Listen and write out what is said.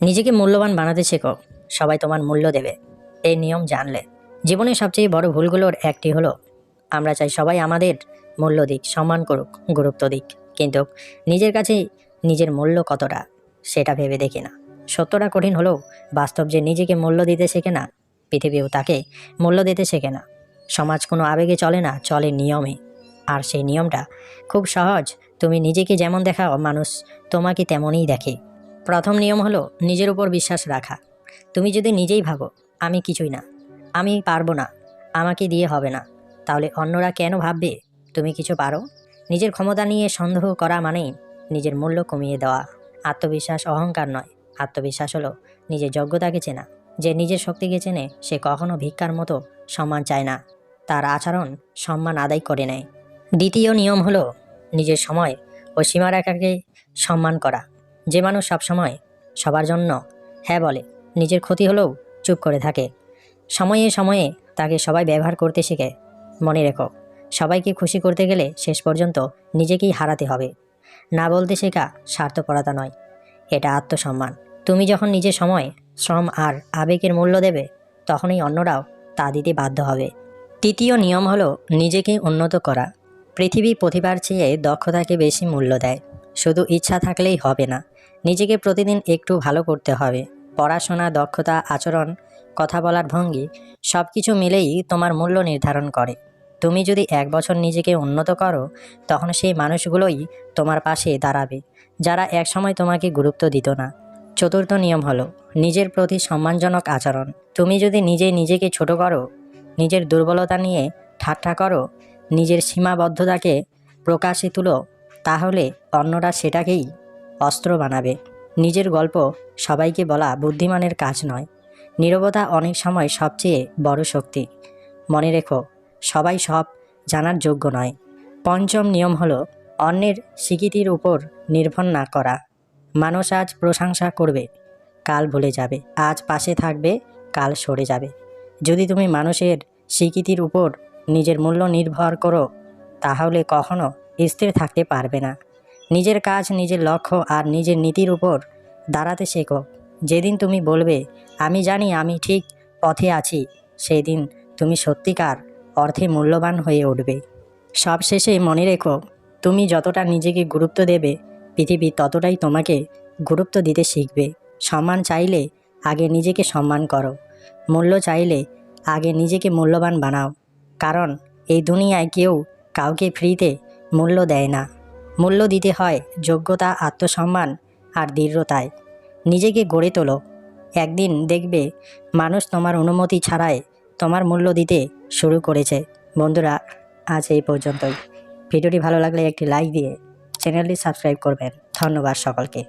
নিজেকে মূল্যবান বানাতে শেখো, সবাই তোমার মূল্য দেবে। এই নিয়ম জানলে জীবনের সবচেয়ে বড় ভুলগুলোর একটি হলো আমরা চাই সবাই আমাদের মূল্য দিক, সম্মান করুক, গুরুত্ব দিক, কিন্তু নিজের কাছে নিজের মূল্য কতটা সেটা ভেবে দেখি না। সত্যটা কঠিন হলেও বাস্তব যে নিজেকে মূল্য দিতে শেখে না, পৃথিবীও তাকে মূল্য দিতে শেখে না। সমাজ কোনো আবেগে চলে না, চলে নিয়মে। আর সেই নিয়মটা খুব সহজ। তুমি নিজেকে যেমন দেখাও, মানুষ তোমাকে তেমনই দেখে। প্রথম নিয়ম হলো নিজের উপর বিশ্বাস রাখা। তুমি যদি নিজেই ভাবো আমি কিছুই না, আমি পারবো না, আমাকে দিয়ে হবে না, তাহলে অন্যরা কেন ভাববে তুমি কিছু পারো? নিজের ক্ষমতা নিয়ে সন্দেহ করা মানেই নিজের মূল্য কমিয়ে দেওয়া। আত্মবিশ্বাস অহংকার নয়, আত্মবিশ্বাস হলো নিজের যোগ্যতাকে চেনা। যে নিজের শক্তিকে চেনে সে কখনো ভিক্ষার মতো সম্মান চায় না, তার আচরণ সম্মান আদায় করে নেয়। দ্বিতীয় নিয়ম হলো নিজের সময় ও সীমারেখাকে সম্মান করা। যে মানুষ সবসময় সবার জন্য হ্যাঁ বলে, নিজের ক্ষতি হলেও চুপ করে থাকে। সময়ে সময়ে তাকে সবাই ব্যবহার করতে শেখে। মনে রেখো, সবাইকে খুশি করতে গেলে শেষ পর্যন্ত নিজেকেই হারাতে হবে। না বলতে শেখা স্বার্থপরতা নয়, এটা আত্মসম্মান। তুমি যখন নিজের সময়, শ্রম আর আবেগের মূল্য দেবে, তখনই অন্যরাও তা দিতে বাধ্য হবে। তৃতীয় নিয়ম হলো নিজেকে উন্নত করা। পৃথিবী প্রতিভার চেয়ে দক্ষতাকে বেশি মূল্য দেয়। শুধু ইচ্ছা থাকলেই হবে না, নিজেকে প্রতিদিন একটু ভালো করতে হবে। পড়াশোনা, দক্ষতা, আচরণ, কথা বলার ভঙ্গি সব কিছু মিলেই তোমার মূল্য নির্ধারণ করে। তুমি যদি 1 বছর নিজেকে উন্নত করো, তখন সেই মানুষগুলোই তোমার পাশে দাঁড়াবে যারা একসময় তোমাকে গুরুত্ব দিত না। চতুর্থ নিয়ম হলো নিজের প্রতি সম্মানজনক আচরণ। তুমি যদি নিজেকে ছোট করো, নিজের দুর্বলতা নিয়ে ঠাট্টা করো, নিজের সীমাবদ্ধতাকে প্রকাশে তুলো, তাহলে অন্যরা সেটাকেই অস্ত্র বানাবে। নিজের গল্প সবাইকে বলা বুদ্ধিমানের কাজ নয়। নীরবতা অনেক সময় সবচেয়ে বড় শক্তি। মনে রেখো, সবাই সব জানার যোগ্য নয়। পঞ্চম নিয়ম হলো অন্যের স্বীকৃতির উপর নির্ভর না করা। মানুষ আজ প্রশংসা করবে, কাল ভুলে যাবে। আজ পাশে থাকবে, কাল সরে যাবে। যদি তুমি মানুষের স্বীকৃতির উপর নিজের মূল্য নির্ভর করো, তাহলে কখনো স্থির থাকতে পারবে না। নিজের কাজ, নিজের লক্ষ্য আর নিজের নীতির উপর দাঁড়াতে শেখো। যেদিন তুমি বলবে আমি জানি আমি ঠিক পথে আছি, সেই দিন তুমি সত্যিকার অর্থে মূল্যবান হয়ে উঠবে। সবশেষে মনে রেখো, তুমি যতটা নিজেকে গুরুত্ব দেবে, পৃথিবী ততটাই তোমাকে গুরুত্ব দিতে শিখবে। সম্মান চাইলে আগে নিজেকে সম্মান করো, মূল্য চাইলে আগে নিজেকে মূল্যবান বানাও। কারণ এই দুনিয়ায় কেউ কাউকে ফ্রিতে মূল্য দেয় না। মূল্য দিতে হয় যোগ্যতা, আত্মসম্মান আর দৃঢ়তায়। নিজেকে গড়ে তোলো, একদিন দেখবে মানুষ তোমার অনুমতি ছাড়াই তোমার মূল্য দিতে শুরু করেছে। বন্ধুরা, আজ এই পর্যন্তই। ভিডিওটি ভালো লাগলে একটি লাইক দিয়ে চ্যানেলটি সাবস্ক্রাইব করবেন। ধন্যবাদ সকলকে।